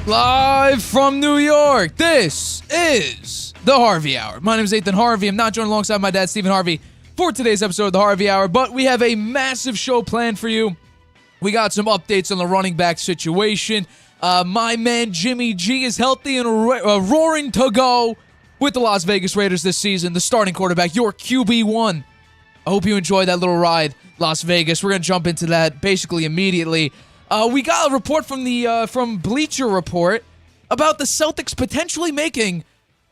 Live from New York, this is the Harvey Hour. My name is Stephen Harvey. I'm not joined alongside my dad, Stephen Harvey, for today's episode of the Harvey Hour, but we have a massive show planned for you. We got some updates on the running back situation. My man Jimmy G is healthy and roaring to go with the Las Vegas Raiders this season. The starting quarterback, your QB1. I hope you enjoyed that little ride, Las Vegas. We're going to jump into that basically immediately. We got a report from Bleacher Report about the Celtics potentially making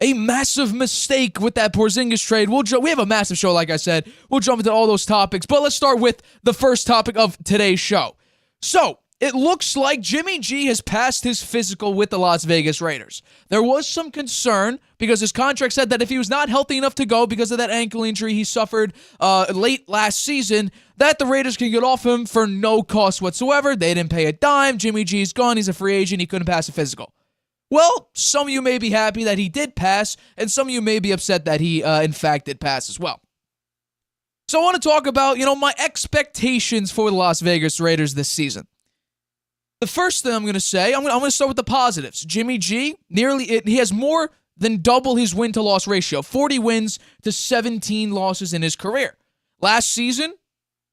a massive mistake with that Porzingis trade. We have a massive show, like I said. We'll jump into all those topics, but let's start with the first topic of today's show. So, it looks like Jimmy G has passed his physical with the Las Vegas Raiders. There was some concern because his contract said that if he was not healthy enough to go because of that ankle injury he suffered late last season, that the Raiders can get off him for no cost whatsoever. They didn't pay a dime. Jimmy G's gone. He's a free agent. He couldn't pass a physical. Well, some of you may be happy that he did pass, and some of you may be upset that he, in fact, did pass as well. So I want to talk about, my expectations for the Las Vegas Raiders this season. The first thing I'm going to say, I'm going to start with the positives. Jimmy G, he has more than double his win-to-loss ratio, 40 wins to 17 losses in his career. Last season,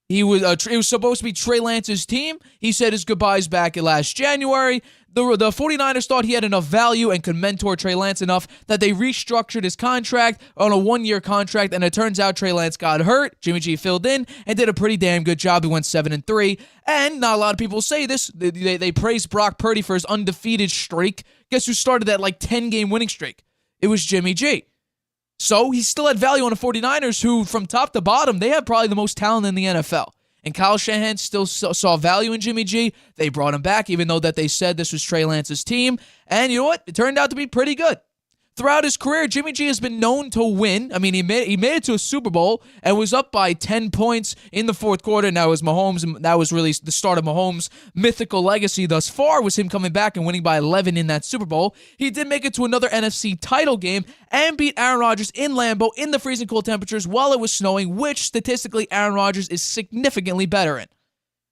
it was supposed to be Trey Lance's team. He said his goodbyes back in last January. The 49ers thought he had enough value and could mentor Trey Lance enough that they restructured his contract on a one-year contract, and it turns out Trey Lance got hurt. Jimmy G filled in and did a pretty damn good job. He went 7-3, and not a lot of people say this. They praised Brock Purdy for his undefeated streak. Guess who started that 10-game winning streak? It was Jimmy G. So he still had value on the 49ers, who from top to bottom, they have probably the most talent in the NFL. And Kyle Shanahan still saw value in Jimmy G. They brought him back, even though that they said this was Trey Lance's team. And you know what? It turned out to be pretty good. Throughout his career, Jimmy G has been known to win. I mean, he made it to a Super Bowl and was up by 10 points in the fourth quarter. Now it was Mahomes. That was really the start of Mahomes' mythical legacy thus far, was him coming back and winning by 11 in that Super Bowl. He did make it to another NFC title game and beat Aaron Rodgers in Lambeau in the freezing cold temperatures while it was snowing, which statistically Aaron Rodgers is significantly better in.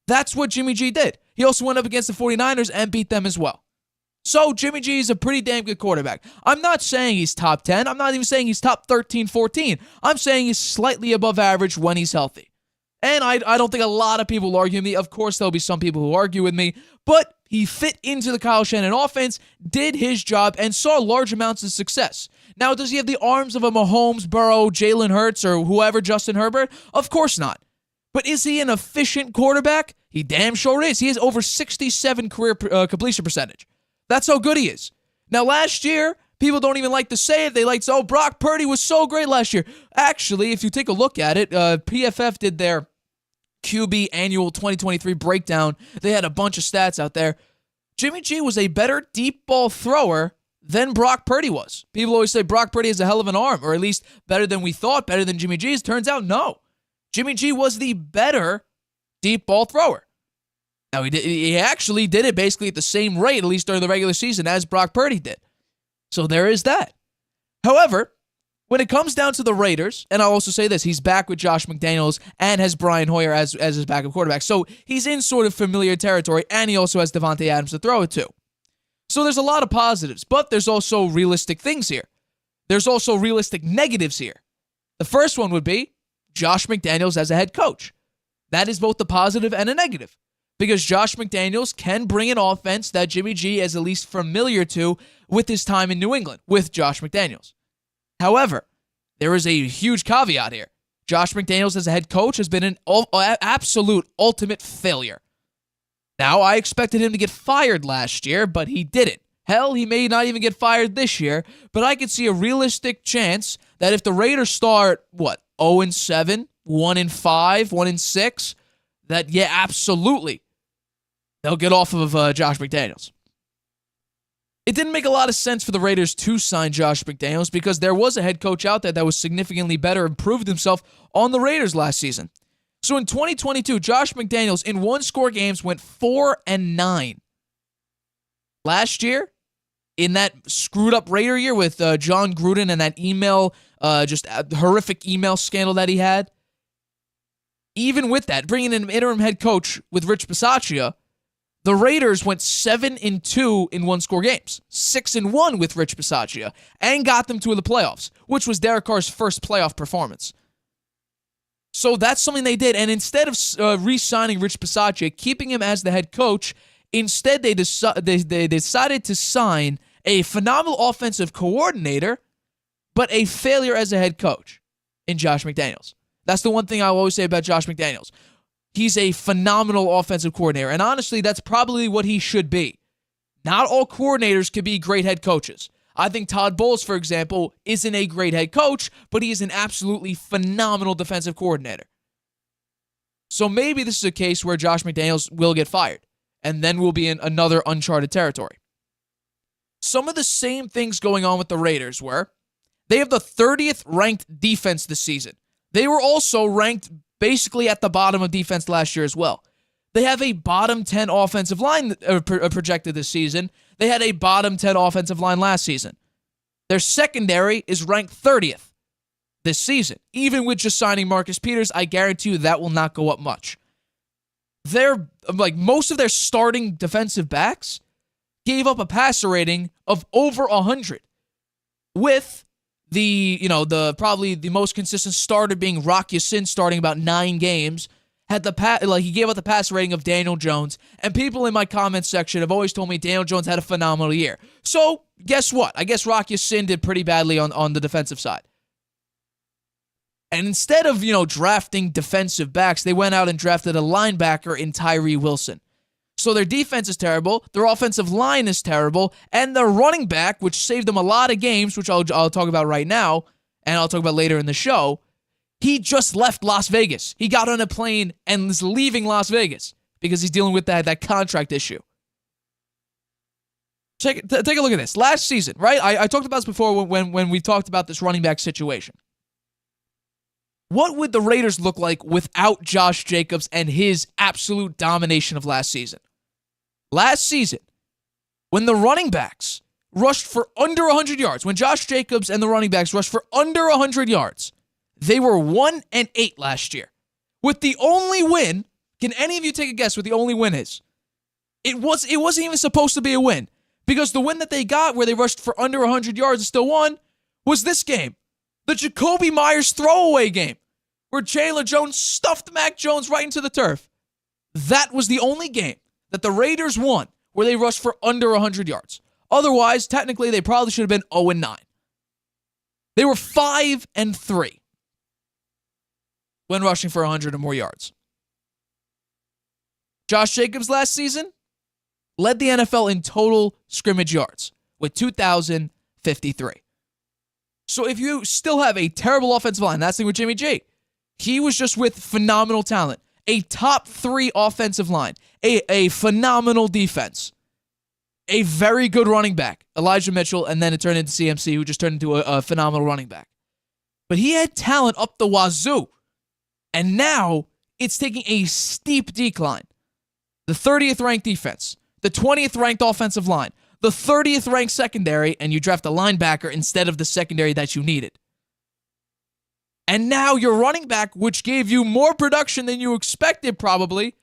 That's what Jimmy G did. He also went up against the 49ers and beat them as well. So, Jimmy G is a pretty damn good quarterback. I'm not saying he's top 10. I'm not even saying he's top 13, 14. I'm saying he's slightly above average when he's healthy. And I don't think a lot of people will argue with me. Of course, there'll be some people who argue with me. But he fit into the Kyle Shanahan offense, did his job, and saw large amounts of success. Now, does he have the arms of a Mahomes, Burrow, Jalen Hurts, or whoever, Justin Herbert? Of course not. But is he an efficient quarterback? He damn sure is. He has over 67 career completion percentage. That's how good he is. Now, last year, people don't even like to say it. They like to say, Brock Purdy was so great last year. Actually, if you take a look at it, PFF did their QB annual 2023 breakdown. They had a bunch of stats out there. Jimmy G was a better deep ball thrower than Brock Purdy was. People always say Brock Purdy has a hell of an arm, or at least better than we thought, better than Jimmy G's. Turns out, no. Jimmy G was the better deep ball thrower. Now, he actually did it basically at the same rate, at least during the regular season, as Brock Purdy did. So there is that. However, when it comes down to the Raiders, and I'll also say this, he's back with Josh McDaniels and has Brian Hoyer as his backup quarterback. So he's in sort of familiar territory, and he also has Devontae Adams to throw it to. So there's a lot of positives, but there's also realistic things here. There's also realistic negatives here. The first one would be Josh McDaniels as a head coach. That is both a positive and a negative. Because Josh McDaniels can bring an offense that Jimmy G is at least familiar to with his time in New England, with Josh McDaniels. However, there is a huge caveat here. Josh McDaniels as a head coach has been an absolute ultimate failure. Now, I expected him to get fired last year, but he didn't. Hell, he may not even get fired this year, but I could see a realistic chance that if the Raiders start, 0-7, 1-5, 1-6, that, yeah, absolutely, they'll get off of Josh McDaniels. It didn't make a lot of sense for the Raiders to sign Josh McDaniels because there was a head coach out there that was significantly better and proved himself on the Raiders last season. So in 2022, Josh McDaniels in one-score games went 4-9. Last year, in that screwed-up Raider year with John Gruden and that email, just a horrific email scandal that he had, even with that, bringing in an interim head coach with Rich Bisaccia, The Raiders went 7-2 in one-score games, 6-1 with Rich Bisaccia, and got them to the playoffs, which was Derek Carr's first playoff performance. So that's something they did. And instead of re-signing Rich Bisaccia, keeping him as the head coach, instead they decided to sign a phenomenal offensive coordinator, but a failure as a head coach in Josh McDaniels. That's the one thing I always say about Josh McDaniels. He's a phenomenal offensive coordinator, and honestly, that's probably what he should be. Not all coordinators can be great head coaches. I think Todd Bowles, for example, isn't a great head coach, but he is an absolutely phenomenal defensive coordinator. So maybe this is a case where Josh McDaniels will get fired, and then we'll be in another uncharted territory. Some of the same things going on with the Raiders were they have the 30th ranked defense this season. They were also ranked basically at the bottom of defense last year as well. They have a bottom 10 offensive line projected this season. They had a bottom 10 offensive line last season. Their secondary is ranked 30th this season. Even with just signing Marcus Peters, I guarantee you that will not go up much. Most of their starting defensive backs gave up a passer rating of over 100, with probably the most consistent starter being Rock Ya-Sin, starting about 9 games. He gave out the passer rating of Daniel Jones, and people in my comments section have always told me Daniel Jones had a phenomenal year. So guess what? I guess Rock Ya-Sin did pretty badly on the defensive side. And instead of drafting defensive backs, they went out and drafted a linebacker in Tyree Wilson. So their defense is terrible, their offensive line is terrible, and their running back, which saved them a lot of games, which I'll talk about right now, and I'll talk about later in the show, he just left Las Vegas. He got on a plane and is leaving Las Vegas because he's dealing with that contract issue. Take a look at this. Last season, right? I talked about this before when we talked about this running back situation. What would the Raiders look like without Josh Jacobs and his absolute domination of last season? Last season, when the running backs rushed for under 100 yards, when Josh Jacobs and the running backs rushed for under 100 yards, they were 1-8 last year. With the only win, can any of you take a guess what the only win is? It wasn't even supposed to be a win, because the win that they got where they rushed for under 100 yards and still won was this game. The Jacoby Myers throwaway game, where Chandler Jones stuffed Mac Jones right into the turf. That was the only game that the Raiders won where they rushed for under 100 yards. Otherwise, technically, they probably should have been 0-9. They were 5-3 when rushing for 100 or more yards. Josh Jacobs last season led the NFL in total scrimmage yards with 2,053. So if you still have a terrible offensive line, that's the thing with Jimmy G. He was just with phenomenal talent. A top 3 offensive line. A phenomenal defense. A very good running back, Elijah Mitchell, and then it turned into CMC, who just turned into a phenomenal running back. But he had talent up the wazoo. And now it's taking a steep decline. The 30th ranked defense, the 20th ranked offensive line, the 30th ranked secondary, and you draft a linebacker instead of the secondary that you needed. And now your running back, which gave you more production than you expected probably,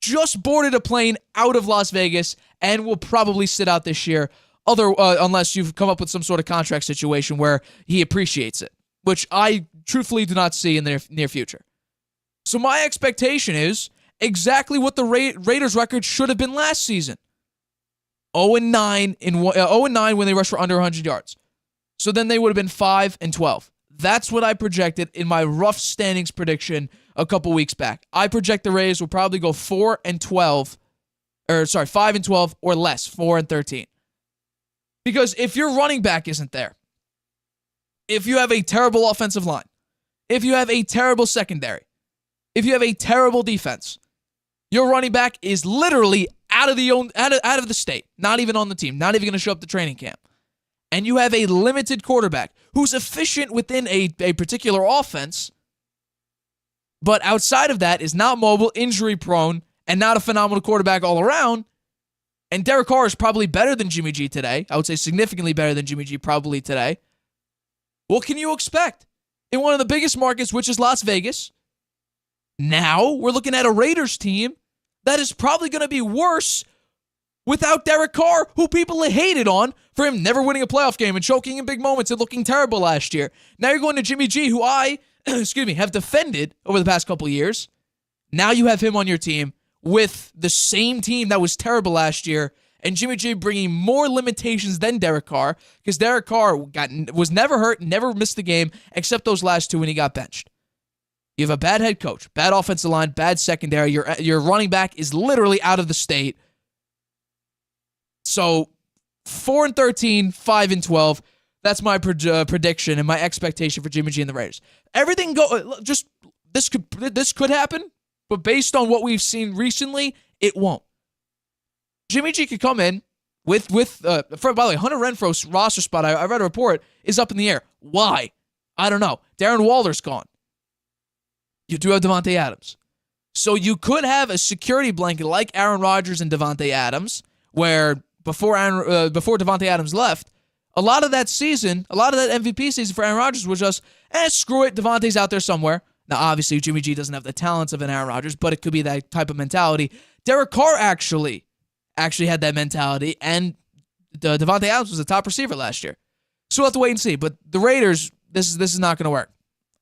just boarded a plane out of Las Vegas and will probably sit out this year, unless you've come up with some sort of contract situation where he appreciates it, which I truthfully do not see in the near future. So my expectation is exactly what the Raiders' record should have been last season. 0-9 when they rushed for under 100 yards. So then they would have been 5-12. That's what I projected in my rough standings prediction a couple weeks back. I project the Raiders will probably go 5-12 or less, 4-13. Because if your running back isn't there, if you have a terrible offensive line, if you have a terrible secondary, if you have a terrible defense, your running back is literally out of the state, not even on the team, not even going to show up to training camp. And you have a limited quarterback who's efficient within a particular offense, but outside of that is not mobile, injury prone, and not a phenomenal quarterback all around. And Derek Carr is probably better than Jimmy G today. I would say significantly better than Jimmy G probably today. What can you expect in one of the biggest markets, which is Las Vegas? Now we're looking at a Raiders team that is probably going to be worse without Derek Carr, who people hated on for him never winning a playoff game and choking in big moments and looking terrible last year. Now you're going to Jimmy G, who I, have defended over the past couple of years. Now you have him on your team with the same team that was terrible last year, and Jimmy G bringing more limitations than Derek Carr, because Derek Carr was never hurt, never missed the game, except those last two when he got benched. You have a bad head coach, bad offensive line, bad secondary. Your running back is literally out of the state. So 4-13, 5-12. That's my prediction and my expectation for Jimmy G and the Raiders. Everything this could happen, but based on what we've seen recently, it won't. Jimmy G could come in by the way, Hunter Renfro's roster spot, I read a report, is up in the air. Why? I don't know. Darren Waller's gone. You do have Davante Adams. So you could have a security blanket like Aaron Rodgers and Davante Adams, where before Davante Adams left, a lot of that MVP season for Aaron Rodgers was just, screw it, Davante's out there somewhere. Now, obviously, Jimmy G doesn't have the talents of an Aaron Rodgers, but it could be that type of mentality. Derek Carr actually had that mentality, and Davante Adams was the top receiver last year. So we'll have to wait and see. But the Raiders, this is not going to work.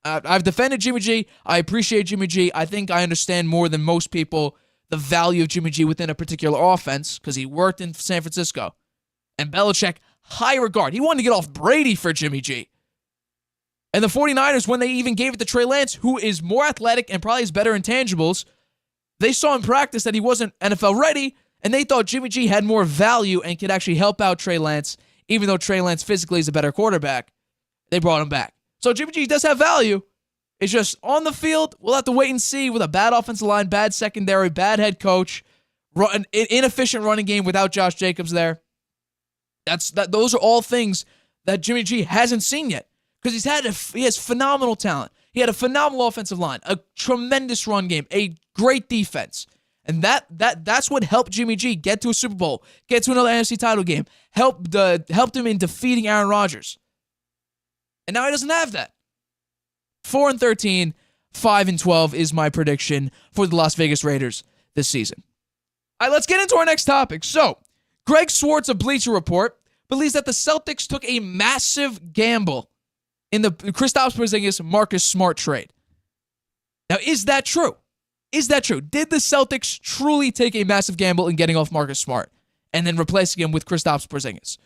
I've defended Jimmy G. I appreciate Jimmy G. I think I understand more than most people the value of Jimmy G within a particular offense because he worked in San Francisco. And Belichick, high regard. He wanted to get off Brady for Jimmy G. And the 49ers, when they even gave it to Trey Lance, who is more athletic and probably has better intangibles, they saw in practice that he wasn't NFL ready, and they thought Jimmy G had more value and could actually help out Trey Lance, even though Trey Lance physically is a better quarterback. They brought him back. So Jimmy G does have value. It's just on the field, we'll have to wait and see with a bad offensive line, bad secondary, bad head coach, an inefficient running game without Josh Jacobs there. Those are all things that Jimmy G hasn't seen yet because he has phenomenal talent. He had a phenomenal offensive line, a tremendous run game, a great defense. And that's what helped Jimmy G get to a Super Bowl, get to another NFC title game, helped him in defeating Aaron Rodgers. And now he doesn't have that. 4-13, 5-12 is my prediction for the Las Vegas Raiders this season. All right, let's get into our next topic. So, Greg Swartz of Bleacher Report believes that the Celtics took a massive gamble in the Kristaps Porzingis Marcus Smart trade. Now, is that true? Is that true? Did the Celtics truly take a massive gamble in getting off Marcus Smart and then replacing him with Kristaps Porzingis?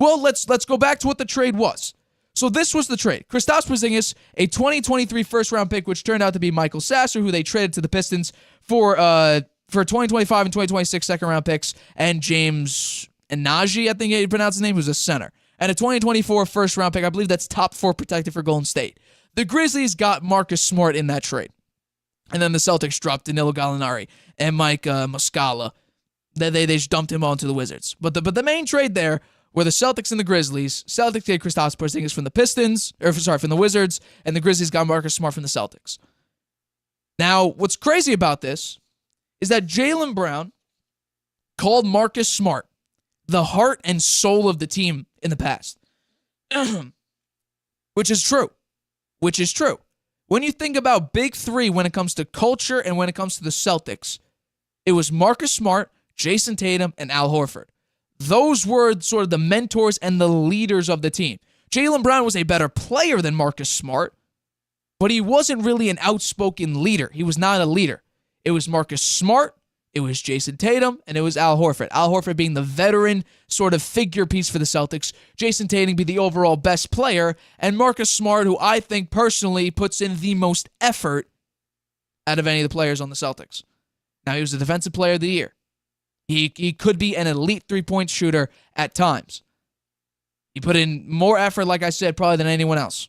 Well, let's go back to what the trade was. So this was the trade. Kristaps Porzingis, a 2023 first-round pick, which turned out to be Michael Sasser, who they traded to the Pistons for 2025 and 2026 second-round picks, and James Inaji, I think you pronounce his name, who's a center. And a 2024 first-round pick, I believe that's top 4 protected for Golden State. The Grizzlies got Marcus Smart in that trade. And then the Celtics dropped Danilo Gallinari and Mike Muscala. They just dumped him onto the Wizards. But the main trade there were the Celtics and the Grizzlies. Celtics get Kristaps Porzingis from the Wizards, and the Grizzlies got Marcus Smart from the Celtics. Now, what's crazy about this is that Jaylen Brown called Marcus Smart the heart and soul of the team in the past. Which is true. When you think about big three when it comes to culture and when it comes to the Celtics, it was Marcus Smart, Jason Tatum, and Al Horford. Those were sort of the mentors and the leaders of the team. Jaylen Brown was a better player than Marcus Smart, but he wasn't really an outspoken leader. He was not a leader. It was Marcus Smart, it was Jason Tatum, and it was Al Horford. Al Horford being the veteran sort of figure piece for the Celtics, Jason Tatum being the overall best player, and Marcus Smart, who I think personally puts in the most effort out of any of the players on the Celtics. Now, he was the Defensive Player of the Year. He could be an elite three-point shooter at times. He put in more effort, like I said, probably than anyone else.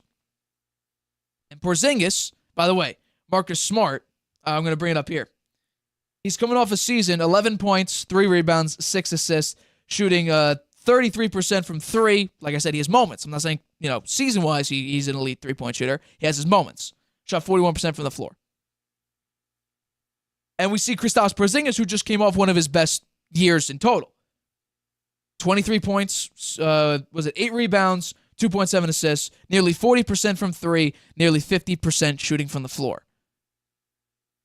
And Porzingis, by the way, Marcus Smart, I'm going to bring it up here. He's coming off a season, 11 points, 3 rebounds, 6 assists, shooting 33% from 3. Like I said, he has moments. I'm not saying, season-wise, he's an elite three-point shooter. He has his moments. Shot 41% from the floor. And we see Kristaps Porzingis, who just came off one of his best years in total. 23 points, 8 rebounds, 2.7 assists, nearly 40% from 3, nearly 50% shooting from the floor.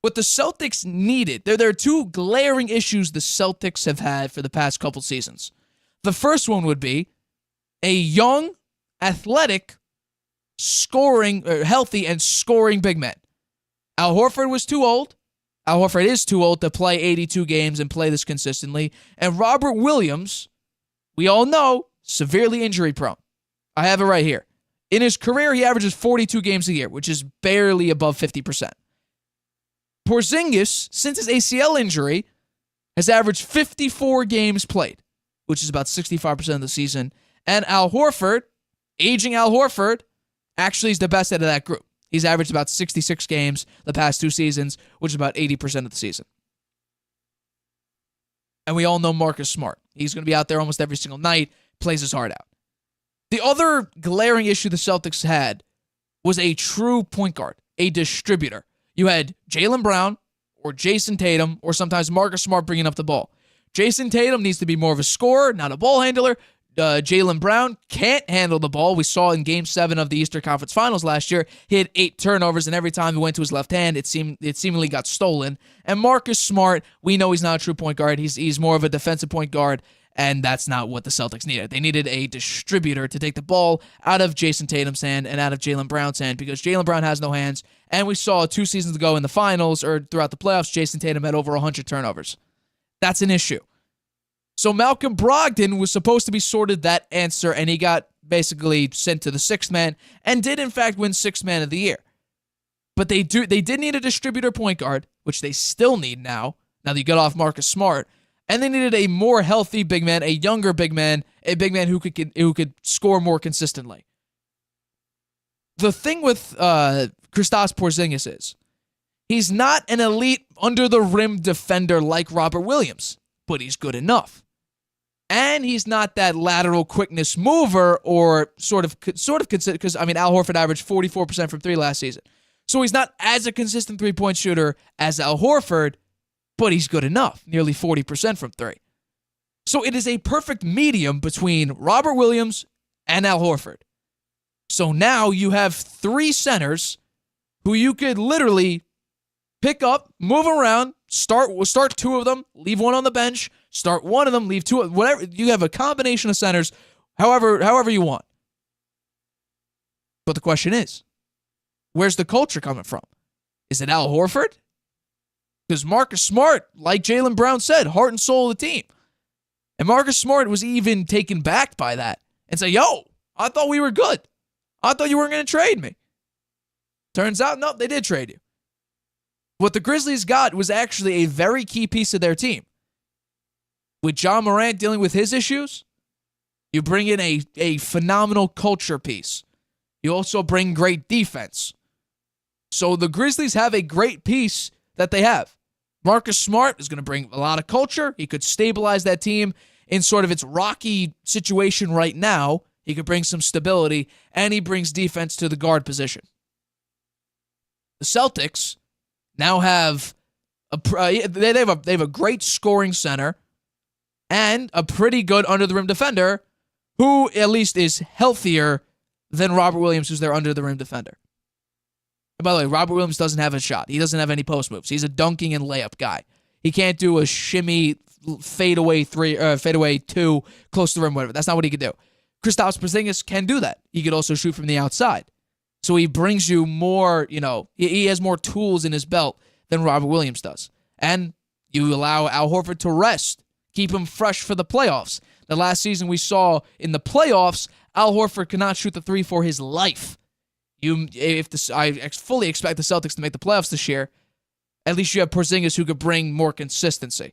What the Celtics needed, there are two glaring issues the Celtics have had for the past couple seasons. The first one would be a young, athletic, healthy and scoring big man. Al Horford was too old. Al Horford is too old to play 82 games and play this consistently. And Robert Williams, we all know, severely injury prone. I have it right here. In his career, he averages 42 games a year, which is barely above 50%. Porzingis, since his ACL injury, has averaged 54 games played, which is about 65% of the season. And Al Horford, aging Al Horford, actually is the best out of that group. He's averaged about 66 games the past 2 seasons, which is about 80% of the season. And we all know Marcus Smart. He's going to be out there almost every single night, plays his heart out. The other glaring issue the Celtics had was a true point guard, a distributor. You had Jaylen Brown or Jason Tatum or sometimes Marcus Smart bringing up the ball. Jason Tatum needs to be more of a scorer, not a ball handler. Jaylen Brown can't handle the ball. We saw in Game 7 of the Eastern Conference Finals last year, he had 8 turnovers, and every time he went to his left hand, it seemingly got stolen. And Marcus Smart, we know he's not a true point guard. He's more of a defensive point guard, and that's not what the Celtics needed. They needed a distributor to take the ball out of Jason Tatum's hand and out of Jaylen Brown's hand because Jaylen Brown has no hands, and we saw 2 seasons ago in the finals or throughout the playoffs, Jason Tatum had over 100 turnovers. That's an issue. So Malcolm Brogdon was supposed to be sorted that answer, and he got basically sent to the 6th man and did, in fact, win 6th man of the year. But they did need a distributor point guard, which they still need now that you get off Marcus Smart, and they needed a more healthy big man, a younger big man, a big man who could score more consistently. The thing with Kristaps Porzingis is he's not an elite under-the-rim defender like Robert Williams, but he's good enough. And he's not that lateral quickness mover or sort of consider, because, Al Horford averaged 44% from 3 last season. So he's not as a consistent three-point shooter as Al Horford, but he's good enough, nearly 40% from 3. So it is a perfect medium between Robert Williams and Al Horford. So now you have 3 centers who you could literally pick up, move around, start 2 of them, leave 1 on the bench, start 1 of them, leave 2, whatever. You have a combination of centers, however you want. But the question is, where's the culture coming from? Is it Al Horford? Because Marcus Smart, like Jaylen Brown said, heart and soul of the team. And Marcus Smart was even taken back by that and said, yo, I thought we were good. I thought you weren't going to trade me. Turns out, nope, they did trade you. What the Grizzlies got was actually a very key piece of their team. With Ja Morant dealing with his issues, you bring in a phenomenal culture piece. You also bring great defense. So the Grizzlies have a great piece that they have. Marcus Smart is going to bring a lot of culture. He could stabilize that team in sort of its rocky situation right now. He could bring some stability, and he brings defense to the guard position. The Celtics now have they have a great scoring center and a pretty good under-the-rim defender who at least is healthier than Robert Williams, who's their under-the-rim defender. And by the way, Robert Williams doesn't have a shot. He doesn't have any post moves. He's a dunking and layup guy. He can't do a shimmy fadeaway 2 close to the rim, whatever. That's not what he could do. Kristaps Porzingis can do that. He could also shoot from the outside. So he brings you more, he has more tools in his belt than Robert Williams does. And you allow Al Horford to rest, keep him fresh for the playoffs. The last season we saw in the playoffs, Al Horford could not shoot the 3 for his life. I fully expect the Celtics to make the playoffs this year. At least you have Porzingis who could bring more consistency.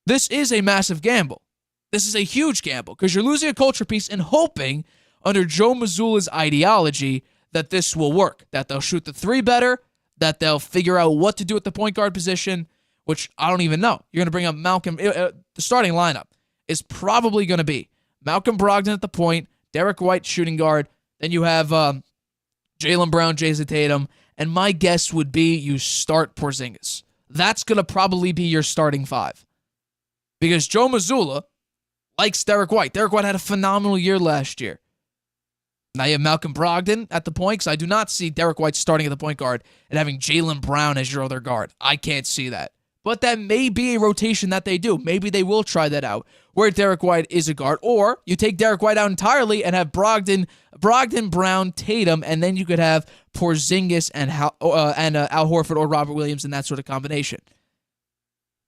This is a massive gamble. This is a huge gamble because you're losing a culture piece and hoping under Joe Mazzulla's ideology that this will work, that they'll shoot the 3 better, that they'll figure out what to do at the point guard position, which I don't even know. You're going to bring up Malcolm. The starting lineup is probably going to be Malcolm Brogdon at the point, Derek White shooting guard, then you have Jaylen Brown, Jason Tatum, and my guess would be you start Porzingis. That's going to probably be your starting 5. Because Joe Mazzulla likes Derek White. Derek White had a phenomenal year last year. Now you have Malcolm Brogdon at the point, because I do not see Derek White starting at the point guard and having Jaylen Brown as your other guard. I can't see that. But that may be a rotation that they do. Maybe they will try that out, where Derek White is a guard. Or you take Derek White out entirely and have Brogdon, Brown, Tatum, and then you could have Porzingis and Al Horford or Robert Williams in that sort of combination.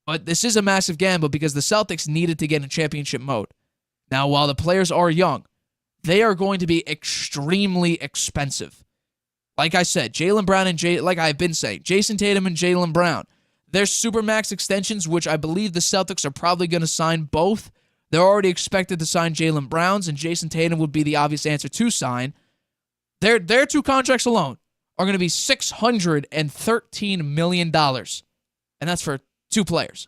But this is a massive gamble because the Celtics needed to get in championship mode. Now, while the players are young, they are going to be extremely expensive. Like I said, Jaylen Brown and like I've been saying, Jason Tatum and Jaylen Brown. Their Supermax extensions, which I believe the Celtics are probably going to sign both. They're already expected to sign Jaylen Brown's, and Jason Tatum would be the obvious answer to sign. Their two contracts alone are going to be $613 million. And that's for two players.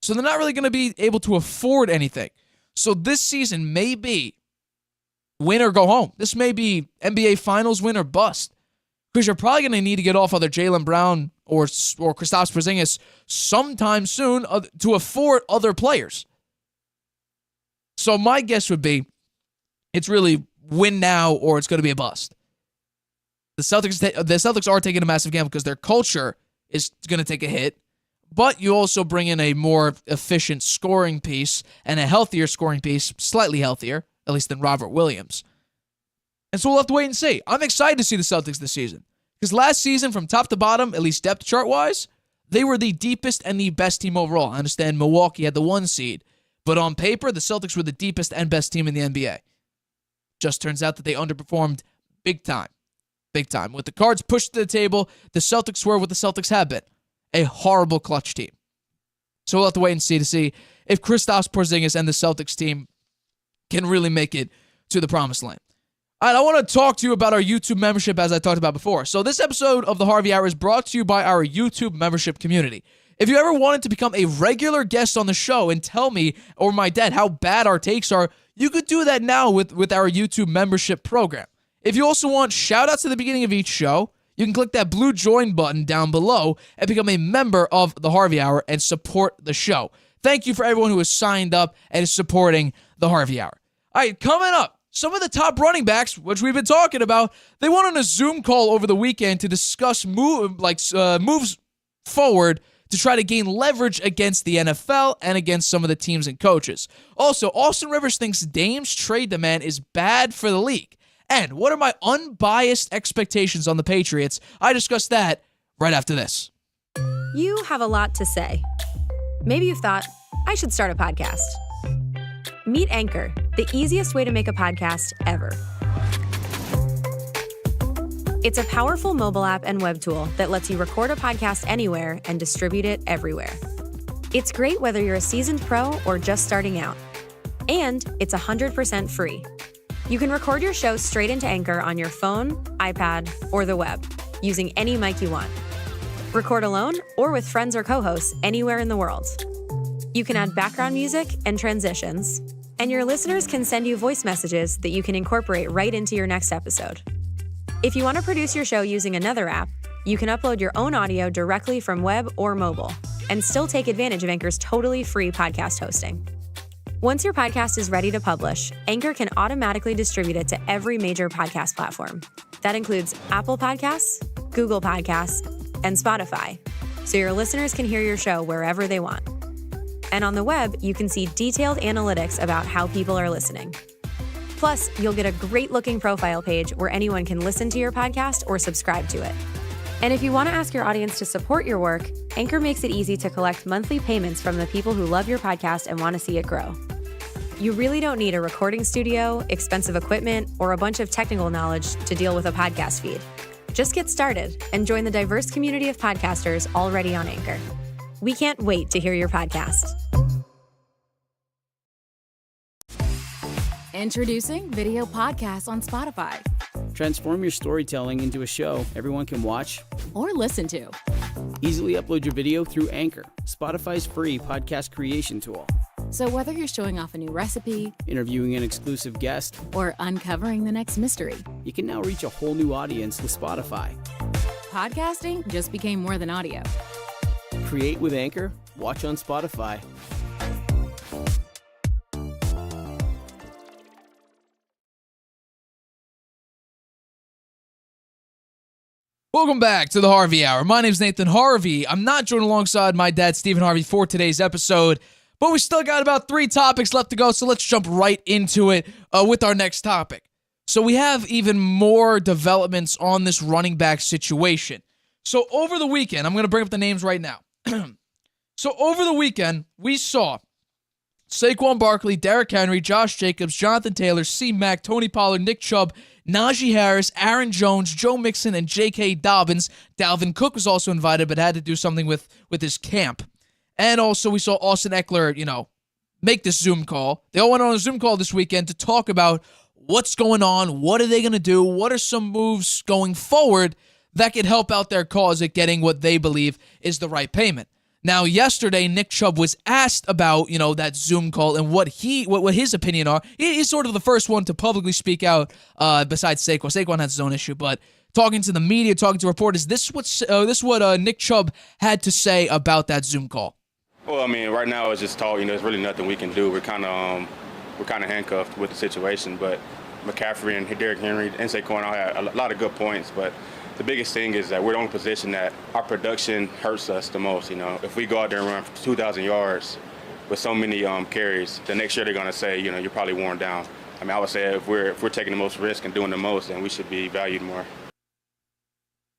So they're not really going to be able to afford anything. So this season may be win or go home. This may be NBA Finals win or bust. Because you're probably going to need to get off either Jaylen Brown or Kristaps Porzingis sometime soon to afford other players. So my guess would be it's really win now or it's going to be a bust. The Celtics are taking a massive gamble because their culture is going to take a hit, but you also bring in a more efficient scoring piece and a healthier scoring piece, slightly healthier, at least than Robert Williams. And so we'll have to wait and see. I'm excited to see the Celtics this season. Because last season, from top to bottom, at least depth chart-wise, they were the deepest and the best team overall. I understand Milwaukee had the 1 seed. But on paper, the Celtics were the deepest and best team in the NBA. Just turns out that they underperformed big time. Big time. With the cards pushed to the table, the Celtics were what the Celtics have been. A horrible clutch team. So we'll have to wait and see if Kristaps Porzingis and the Celtics team can really make it to the promised land. All right, I want to talk to you about our YouTube membership as I talked about before. So this episode of the Harvey Hour is brought to you by our YouTube membership community. If you ever wanted to become a regular guest on the show and tell me or my dad how bad our takes are, you could do that now with our YouTube membership program. If you also want shout-outs at the beginning of each show, you can click that blue join button down below and become a member of the Harvey Hour and support the show. Thank you for everyone who has signed up and is supporting the Harvey Hour. All right, coming up, some of the top running backs, which we've been talking about, they went on a Zoom call over the weekend to discuss moves forward to try to gain leverage against the NFL and against some of the teams and coaches. Also, Austin Rivers thinks Dame's trade demand is bad for the league. And what are my unbiased expectations on the Patriots? I discuss that right after this. You have a lot to say. Maybe you've thought, I should start a podcast. Meet Anchor, the easiest way to make a podcast ever. It's a powerful mobile app and web tool that lets you record a podcast anywhere and distribute it everywhere. It's great whether you're a seasoned pro or just starting out. And it's 100% free. You can record your show straight into Anchor on your phone, iPad, or the web, using any mic you want. Record alone or with friends or co-hosts anywhere in the world. You can add background music and transitions, and your listeners can send you voice messages that you can incorporate right into your next episode. If you want to produce your show using another app, you can upload your own audio directly from web or mobile, and still take advantage of Anchor's totally free podcast hosting. Once your podcast is ready to publish, Anchor can automatically distribute it to every major podcast platform. That includes Apple Podcasts, Google Podcasts, and Spotify, so your listeners can hear your show wherever they want. And on the web, you can see detailed analytics about how people are listening. Plus, you'll get a great-looking profile page where anyone can listen to your podcast or subscribe to it. And if you want to ask your audience to support your work, Anchor makes it easy to collect monthly payments from the people who love your podcast and want to see it grow. You really don't need a recording studio, expensive equipment, or a bunch of technical knowledge to deal with a podcast feed. Just get started and join the diverse community of podcasters already on Anchor. We can't wait to hear your podcast. Introducing video podcasts on Spotify. Transform your storytelling into a show everyone can watch or listen to. Easily upload your video through Anchor, Spotify's free podcast creation tool. So whether you're showing off a new recipe, interviewing an exclusive guest, or uncovering the next mystery, you can now reach a whole new audience with Spotify. Podcasting just became more than audio. Create with Anchor, watch on Spotify. Welcome back to the Harvey Hour. My name's Nathan Harvey. I'm not joined alongside my dad, Stephen Harvey, for today's episode, but we still got about 3 topics left to go, so let's jump right into it with our next topic. So we have even more developments on this running back situation. So over the weekend, I'm going to bring up the names right now. So over the weekend, we saw Saquon Barkley, Derrick Henry, Josh Jacobs, Jonathan Taylor, C-Mac, Tony Pollard, Nick Chubb, Najee Harris, Aaron Jones, Joe Mixon, and J.K. Dobbins. Dalvin Cook was also invited, but had to do something with his camp. And also we saw Austin Eckler, make this Zoom call. They all went on a Zoom call this weekend to talk about what's going on, what are they going to do, what are some moves going forward that could help out their cause at getting what they believe is the right payment. Now, yesterday, Nick Chubb was asked about, that Zoom call and what his opinion are. He's sort of the first one to publicly speak out besides Saquon. Saquon has his own issue, but talking to the media, talking to reporters, this is what Nick Chubb had to say about that Zoom call. Well, right now it's just talk. There's really nothing we can do. We're kind of handcuffed with the situation. But McCaffrey and Derrick Henry and Saquon all had a lot of good points, but the biggest thing is that we're in the only position that our production hurts us the most. If we go out there and run for 2,000 yards with so many carries, the next year they're going to say, you're probably worn down. I would say if we're taking the most risk and doing the most, then we should be valued more.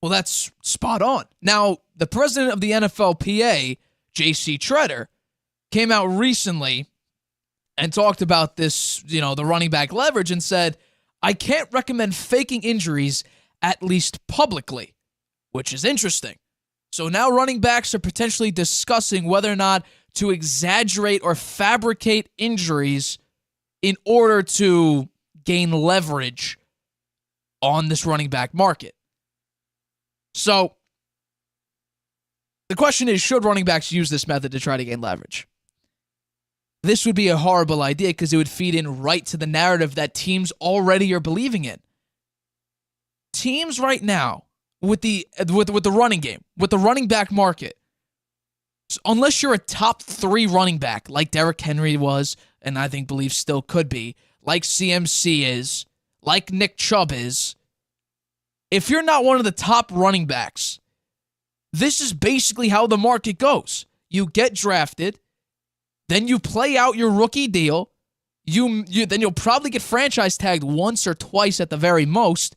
Well, that's spot on. Now, the president of the NFLPA, J.C. Tretter, came out recently and talked about this, the running back leverage, and said, I can't recommend faking injuries, at least publicly, which is interesting. So now running backs are potentially discussing whether or not to exaggerate or fabricate injuries in order to gain leverage on this running back market. So the question is, should running backs use this method to try to gain leverage? This would be a horrible idea because it would feed in right to the narrative that teams already are believing in. Teams right now with the running game, with the running back market, unless you're a top 3 running back like Derrick Henry was, and I believe still could be, like CMC is, like Nick Chubb is, if you're not one of the top running backs, this is basically how the market goes. You get drafted, then you play out your rookie deal, then you'll probably get franchise tagged once or twice at the very most,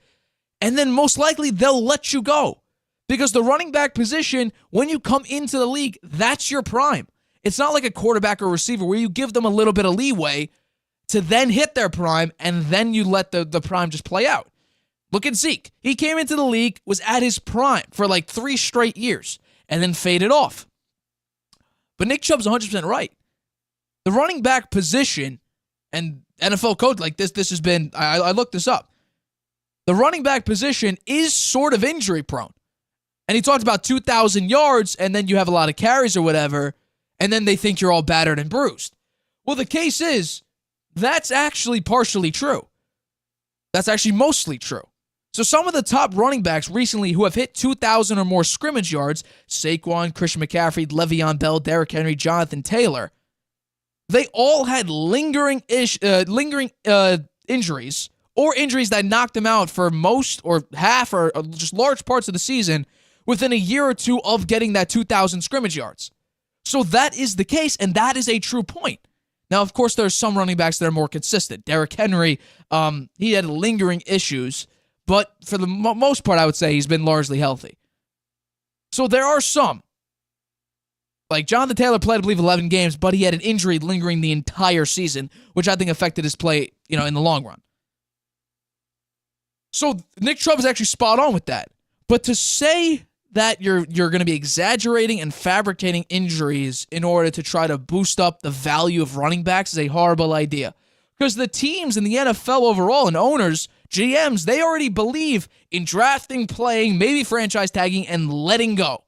and then most likely they'll let you go. Because the running back position, when you come into the league, that's your prime. It's not like a quarterback or receiver where you give them a little bit of leeway to then hit their prime, and then you let the prime just play out. Look at Zeke. He came into the league, was at his prime for like 3 straight years, and then faded off. But Nick Chubb's 100% right. The running back position, and NFL code like this has been, I looked this up. The running back position is sort of injury prone. And he talked about 2,000 yards, and then you have a lot of carries or whatever, and then they think you're all battered and bruised. Well, the case is, that's actually partially true. That's actually mostly true. So some of the top running backs recently who have hit 2,000 or more scrimmage yards, Saquon, Christian McCaffrey, Le'Veon Bell, Derrick Henry, Jonathan Taylor, they all had lingering injuries, or injuries that knocked them out for most or half or just large parts of the season within a year or two of getting that 2,000 scrimmage yards. So that is the case, and that is a true point. Now, of course, there are some running backs that are more consistent. Derrick Henry, he had lingering issues, but for the most part, I would say he's been largely healthy. So there are some. Like Jonathan Taylor played, I believe, 11 games, but he had an injury lingering the entire season, which I think affected his play, in the long run. So Nick Chubb is actually spot on with that. But to say that you're going to be exaggerating and fabricating injuries in order to try to boost up the value of running backs is a horrible idea. Because the teams in the NFL overall and owners, GMs, they already believe in drafting, playing, maybe franchise tagging, and letting go.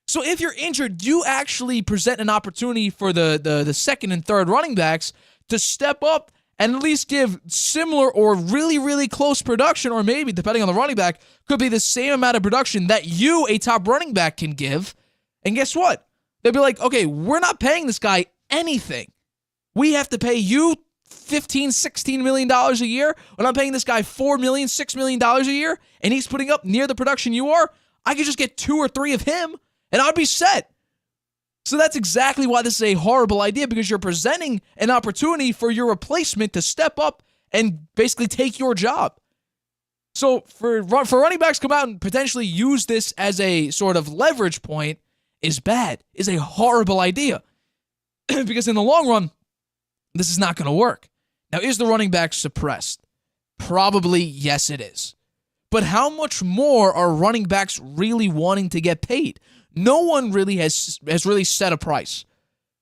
So if you're injured, you actually present an opportunity for the second and third running backs to step up and at least give similar or really, really close production, or maybe, depending on the running back, could be the same amount of production that you, a top running back, can give. And guess what? They'll be like, okay, we're not paying this guy anything. We have to pay you $15, $16 million a year, when I'm paying this guy $4 million, $6 million a year, and he's putting up near the production you are, I could just get 2 or 3 of him, and I'd be set. So that's exactly why this is a horrible idea, because you're presenting an opportunity for your replacement to step up and basically take your job. So for running backs to come out and potentially use this as a sort of leverage point is bad, is a horrible idea. Because in the long run, this is not going to work. Now, is the running back suppressed? Probably, yes, it is. But how much more are running backs really wanting to get paid? No one really has really set a price.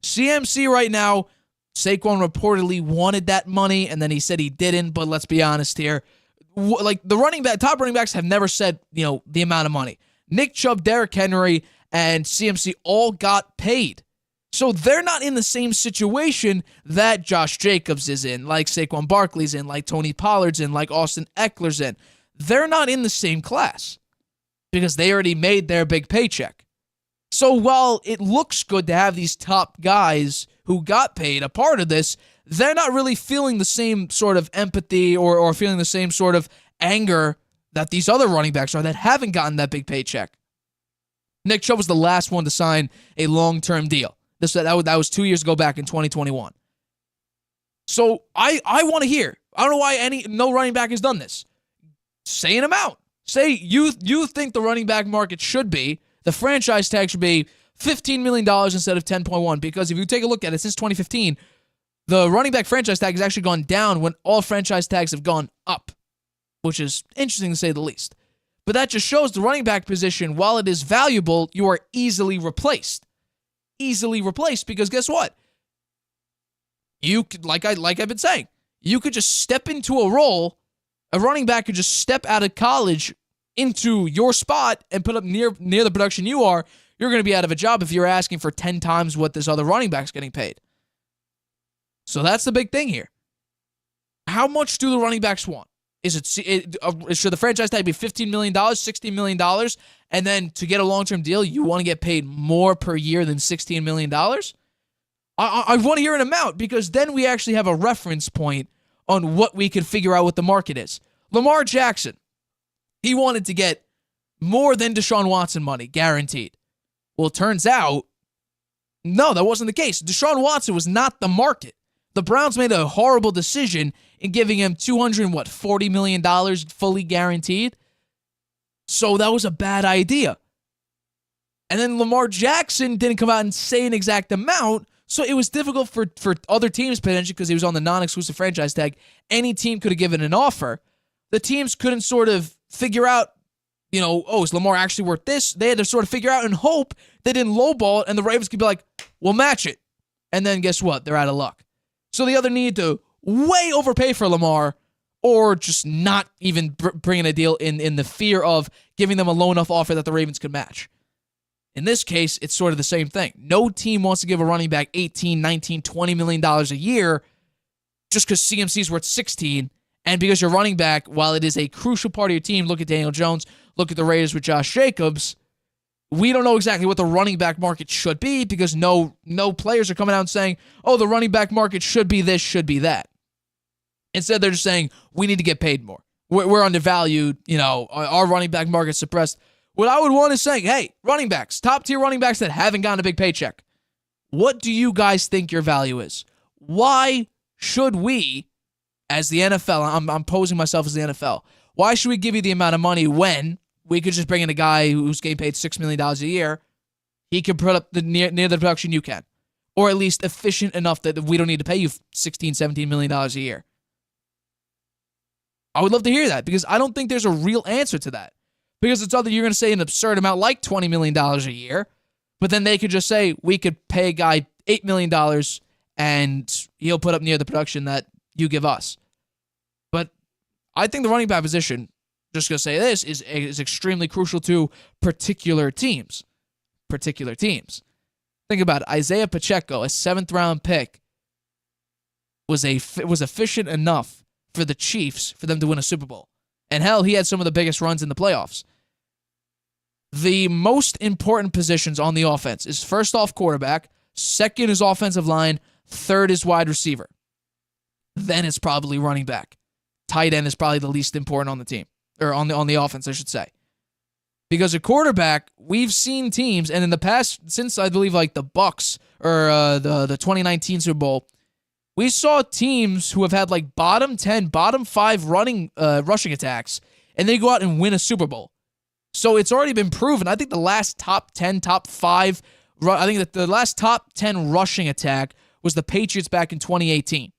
CMC right now, Saquon reportedly wanted that money, and then he said he didn't, but let's be honest here. Like, the top running backs have never said, the amount of money. Nick Chubb, Derrick Henry, and CMC all got paid. So they're not in the same situation that Josh Jacobs is in, like Saquon Barkley's in, like Tony Pollard's in, like Austin Eckler's in. They're not in the same class because they already made their big paycheck. So while it looks good to have these top guys who got paid a part of this, they're not really feeling the same sort of empathy or feeling the same sort of anger that these other running backs are that haven't gotten that big paycheck. Nick Chubb was the last one to sign a long-term deal. That was 2 years ago, back in 2021. So I want to hear. I don't know why no running back has done this. Say an amount. Say you think the running back market should be, the franchise tag should be $15 million instead of 10.1, because if you take a look at it, since 2015, the running back franchise tag has actually gone down when all franchise tags have gone up, which is interesting to say the least. But that just shows the running back position, while it is valuable, you are easily replaced. Easily replaced, because guess what? You could, like I've been saying, you could just step into a role. A running back could just step out of college into your spot and put up near the production you are. You're going to be out of a job if you're asking for 10 times what this other running back's getting paid. So that's the big thing here. How much do the running backs want? Should the franchise tag be $15 million, $16 million, and then to get a long-term deal, you want to get paid more per year than $16 million? I want to hear an amount, because then we actually have a reference point on what we can figure out what the market is. Lamar Jackson, he wanted to get more than Deshaun Watson money, guaranteed. Well, it turns out, no, that wasn't the case. Deshaun Watson was not the market. The Browns made a horrible decision in giving him $40 million fully guaranteed. So that was a bad idea. And then Lamar Jackson didn't come out and say an exact amount, so it was difficult for other teams potentially, because he was on the non-exclusive franchise tag. Any team could have given an offer. The teams couldn't sort of figure out, is Lamar actually worth this? They had to sort of figure out and hope they didn't lowball it, and the Ravens could be like, we'll match it. And then guess what? They're out of luck. So they either need to way overpay for Lamar, or just not even bring in a deal in the fear of giving them a low enough offer that the Ravens could match. In this case, it's sort of the same thing. No team wants to give a running back $18, $19, $20 million a year just because CMC's worth $16, and because your running back, while it is a crucial part of your team, look at Daniel Jones, look at the Raiders with Josh Jacobs, we don't know exactly what the running back market should be, because no players are coming out and saying, oh, the running back market should be this, should be that. Instead, they're just saying, we need to get paid more. We're undervalued. Our running back market's suppressed. What I would want is saying, hey, running backs, top-tier running backs that haven't gotten a big paycheck, what do you guys think your value is? Why should we, as the NFL, I'm posing myself as the NFL, why should we give you the amount of money when we could just bring in a guy who's getting paid $6 million a year? He can put up near the production you can, or at least efficient enough that we don't need to pay you $16, $17 million a year. I would love to hear that, because I don't think there's a real answer to that. Because it's either you're going to say an absurd amount like $20 million a year, but then they could just say, we could pay a guy $8 million and he'll put up near the production that you give us. But I think the running back position, just going to say this, is extremely crucial to particular teams. Particular teams. Think about it. Isaiah Pacheco, a 7th-round pick, was efficient enough for the Chiefs for them to win a Super Bowl. And hell, he had some of the biggest runs in the playoffs. The most important positions on the offense is, first off, quarterback. Second is offensive line. Third is wide receiver. then it's probably running back. Tight end is probably the least important on the team, or on the offense, I should say. Because a quarterback, we've seen teams, and in the past, since I believe like the Bucks or the 2019 Super Bowl, we saw teams who have had like bottom 10, bottom 5 rushing attacks, and they go out and win a Super Bowl. So it's already been proven. I think the last top 10, top 5, I think that the last top 10 rushing attack was the Patriots back in 2018.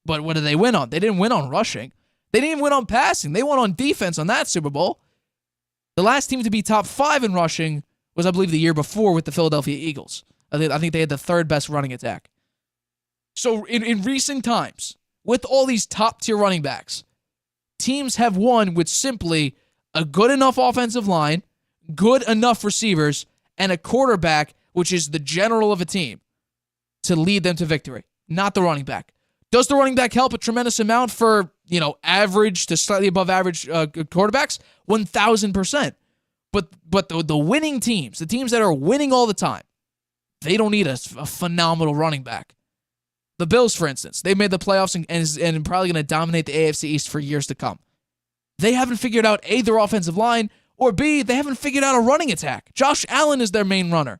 But what did they win on? They didn't win on rushing. They didn't even win on passing. They won on defense on that Super Bowl. The last team to be top 5 in rushing was, I believe, the year before with the Philadelphia Eagles. I think they had the 3rd best running attack. So in recent times, with all these top-tier running backs, teams have won with simply a good enough offensive line, good enough receivers, and a quarterback, which is the general of a team, to lead them to victory, not the running back. Does the running back help a tremendous amount for, average to slightly above average quarterbacks? 1,000%. But the winning teams, the teams that are winning all the time, they don't need a phenomenal running back. The Bills, for instance, they made the playoffs and probably going to dominate the AFC East for years to come. They haven't figured out A, their offensive line, or B, they haven't figured out a running attack. Josh Allen is their main runner.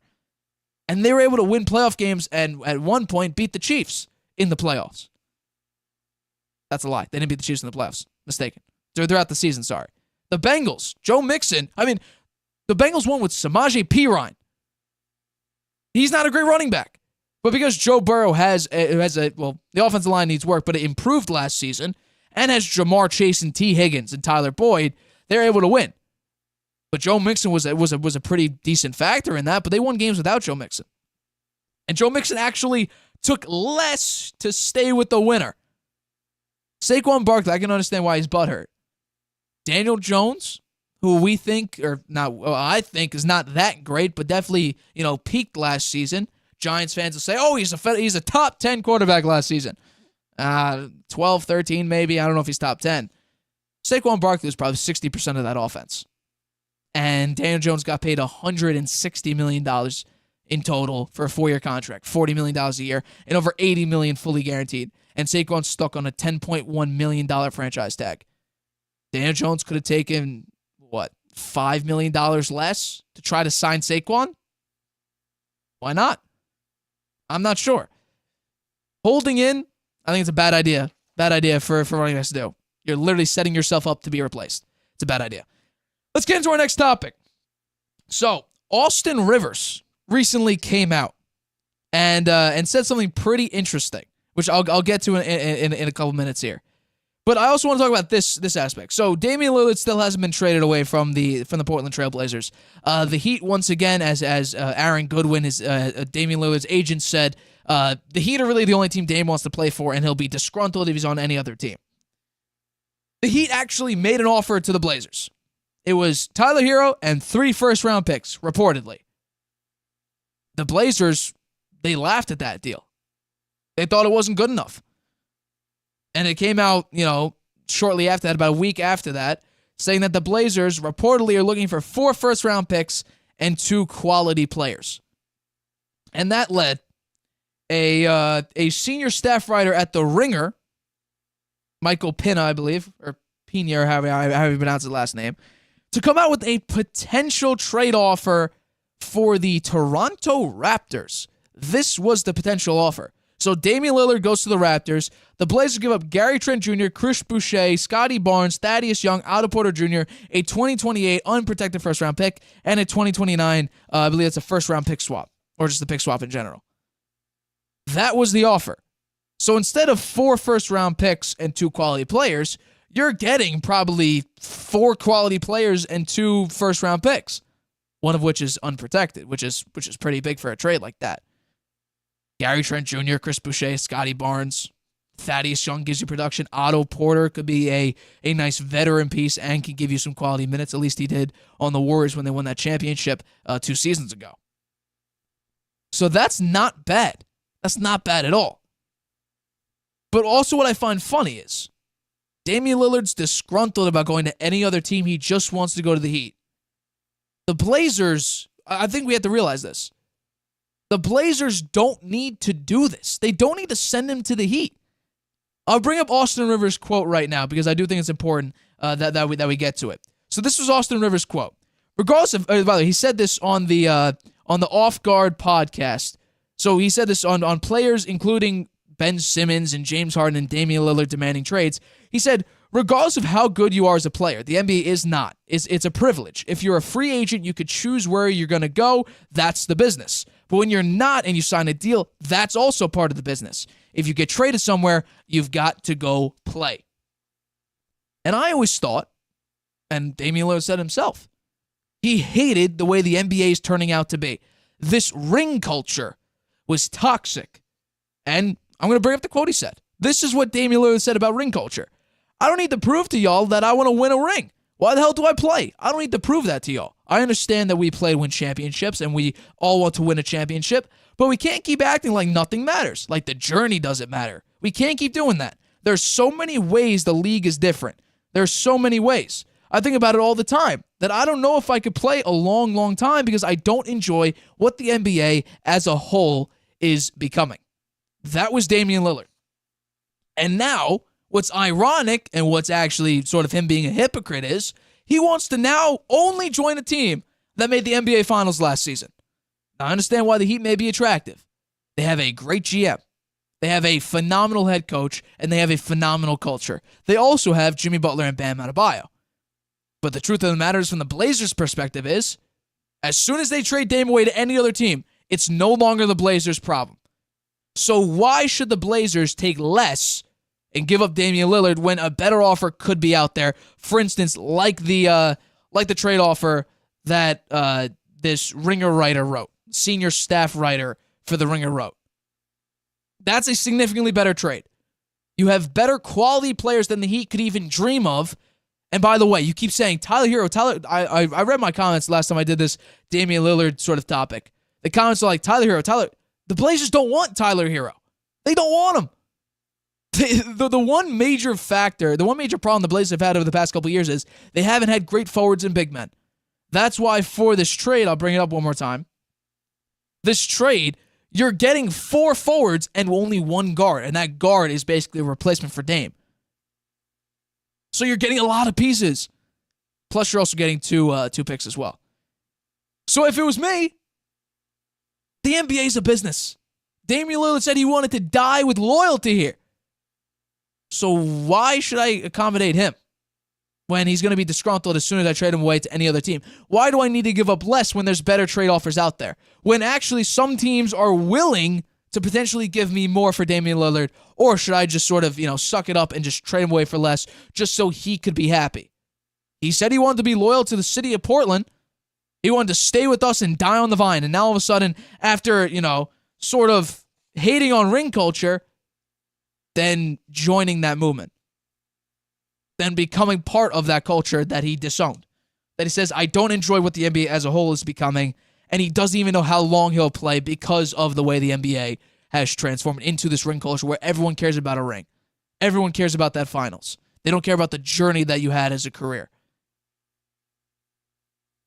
And they were able to win playoff games and at one point beat the Chiefs in the playoffs. That's a lie. They didn't beat the Chiefs in the playoffs. Mistaken. Throughout the season, sorry. The Bengals, Joe Mixon. The Bengals won with Samaje Perine. He's not a great running back. But because Joe Burrow the offensive line needs work, but it improved last season, and has Jamar Chase and T. Higgins and Tyler Boyd, they're able to win. But Joe Mixon was a pretty decent factor in that, but they won games without Joe Mixon. And Joe Mixon actually took less to stay with the winner. Saquon Barkley, I can understand why he's butthurt. Daniel Jones, who I think is not that great, but definitely, peaked last season. Giants fans will say, oh, he's a top 10 quarterback last season. 12, 13 maybe. I don't know if he's top 10. Saquon Barkley was probably 60% of that offense. And Daniel Jones got paid $160 million in total for a 4-year contract, $40 million a year, and over $80 million fully guaranteed. And Saquon's stuck on a $10.1 million franchise tag. Daniel Jones could have taken, $5 million less to try to sign Saquon? Why not? I'm not sure. Holding in, I think it's a bad idea. Bad idea for running backs to do. You're literally setting yourself up to be replaced. It's a bad idea. Let's get into our next topic. So, Austin Rivers recently came out and said something pretty interesting, which I'll get to in a couple minutes here. But I also want to talk about this aspect. So Damian Lillard still hasn't been traded away from the Portland Trail Blazers. The Heat, once again, as Aaron Goodwin, Damian Lillard's agent, said, the Heat are really the only team Dame wants to play for, and he'll be disgruntled if he's on any other team. The Heat actually made an offer to the Blazers. It was Tyler Hero and 3 first-round picks, reportedly. The Blazers, they laughed at that deal. They thought it wasn't good enough. And it came out, shortly after that, about a week after that, saying that the Blazers reportedly are looking for 4 first-round picks and 2 quality players. And that led a senior staff writer at The Ringer, Michael Pina, I believe, or Pina, or however you pronounce his last name, to come out with a potential trade offer for the Toronto Raptors. This was the potential offer. So Damian Lillard goes to the Raptors. The Blazers give up Gary Trent Jr., Chris Boucher, Scotty Barnes, Thaddeus Young, Otto Porter Jr., a 2028 unprotected first-round pick, and a 2029, I believe it's a first-round pick swap, or just a pick swap in general. That was the offer. So instead of 4 first-round picks and 2 quality players, you're getting probably 4 quality players and 2 first-round picks, one of which is unprotected, which is pretty big for a trade like that. Gary Trent Jr., Chris Boucher, Scotty Barnes, Thaddeus Young gives you production. Otto Porter could be a nice veteran piece and can give you some quality minutes. At least he did on the Warriors when they won that championship 2 seasons ago. So that's not bad. That's not bad at all. But also what I find funny is Damian Lillard's disgruntled about going to any other team. He just wants to go to the Heat. The Blazers, I think we have to realize this. The Blazers don't need to do this. They don't need to send him to the Heat. I'll bring up Austin Rivers' quote right now because I do think it's important that we get to it. So this was Austin Rivers' quote. Regardless of, by the way, he said this on the Off Guard podcast. So he said this on players including Ben Simmons and James Harden and Damian Lillard demanding trades. He said, regardless of how good you are as a player, the NBA is not. It's a privilege. If you're a free agent, you could choose where you're going to go. That's the business. But when you're not and you sign a deal, that's also part of the business. If you get traded somewhere, you've got to go play. And I always thought, and Damian Lillard said himself, he hated the way the NBA is turning out to be. This ring culture was toxic. And I'm going to bring up the quote he said. This is what Damian Lillard said about ring culture. I don't need to prove to y'all that I want to win a ring. Why the hell do I play? I don't need to prove that to y'all. I understand that we play to win championships and we all want to win a championship, but we can't keep acting like nothing matters, like the journey doesn't matter. We can't keep doing that. There's so many ways the league is different. There's so many ways. I think about it all the time, that I don't know if I could play a long, long time because I don't enjoy what the NBA as a whole is becoming. That was Damian Lillard. And now, what's ironic and what's actually sort of him being a hypocrite is he wants to now only join a team that made the NBA Finals last season. Now, I understand why the Heat may be attractive. They have a great GM. They have a phenomenal head coach, and they have a phenomenal culture. They also have Jimmy Butler and Bam Adebayo. But the truth of the matter is, from the Blazers' perspective is, as soon as they trade Dame away to any other team, it's no longer the Blazers' problem. So why should the Blazers take less and give up Damian Lillard when a better offer could be out there? For instance, like the trade offer that this Ringer writer wrote, senior staff writer for the Ringer wrote. That's a significantly better trade. You have better quality players than the Heat could even dream of. And by the way, you keep saying Tyler Hero. I read my comments last time I did this Damian Lillard sort of topic. The comments are like, Tyler Hero. The Blazers don't want Tyler Hero. They don't want him. The one major factor, the one major problem the Blazers have had over the past couple of years is they haven't had great forwards and big men. That's why for this trade, I'll bring it up one more time. This trade, you're getting 4 forwards and only 1 guard, and that guard is basically a replacement for Dame. So you're getting a lot of pieces. Plus, you're also getting two picks as well. So if it was me, the NBA is a business. Damian Lillard said he wanted to die with loyalty here. So why should I accommodate him when he's going to be disgruntled as soon as I trade him away to any other team? Why do I need to give up less when there's better trade offers out there? When actually some teams are willing to potentially give me more for Damian Lillard, or should I just sort of, suck it up and just trade him away for less just so he could be happy? He said he wanted to be loyal to the city of Portland. He wanted to stay with us and die on the vine. And now all of a sudden, after, sort of hating on ring culture, then joining that movement, then becoming part of that culture that he disowned. That he says, I don't enjoy what the NBA as a whole is becoming, and he doesn't even know how long he'll play because of the way the NBA has transformed into this ring culture where everyone cares about a ring. Everyone cares about that finals. They don't care about the journey that you had as a career.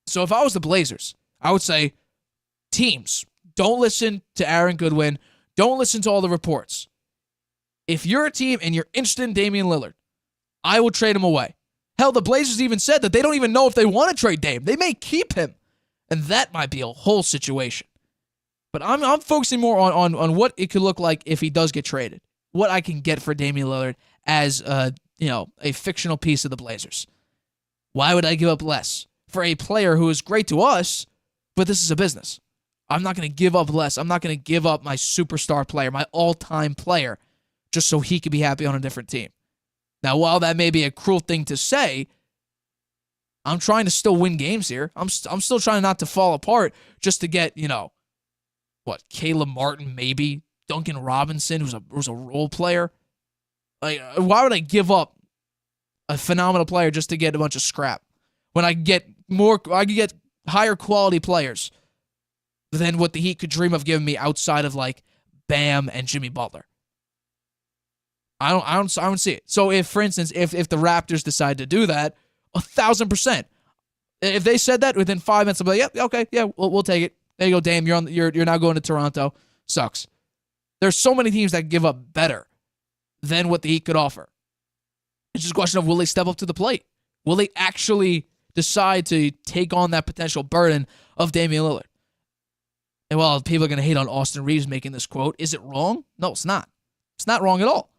So if I was the Blazers, I would say, teams, don't listen to Aaron Goodwin. Don't listen to all the reports. If you're a team and you're interested in Damian Lillard, I will trade him away. Hell, the Blazers even said that they don't even know if they want to trade Dame. They may keep him. And that might be a whole situation. But I'm focusing more on what it could look like if he does get traded. What I can get for Damian Lillard as a fictional piece of the Blazers. Why would I give up less for a player who is great to us, but this is a business? I'm not going to give up less. I'm not going to give up my superstar player, my all-time player, just so he could be happy on a different team. Now, while that may be a cruel thing to say, I'm trying to still win games here. I'm still trying not to fall apart just to get, Caleb Martin, maybe, Duncan Robinson, who's a role player. Like, why would I give up a phenomenal player just to get a bunch of scrap when I could get higher quality players than what the Heat could dream of giving me outside of like Bam and Jimmy Butler? I don't see it. So if, for instance, if the Raptors decide to do that, 1,000%. If they said that within 5 minutes, I'll be like, yeah, okay, yeah, we'll take it. There you go, Dame. You're now going to Toronto. Sucks. There's so many teams that give up better than what the Heat could offer. It's just a question of, will they step up to the plate? Will they actually decide to take on that potential burden of Damian Lillard? And while people are going to hate on Austin Reeves making this quote, is it wrong? No, it's not. It's not wrong at all.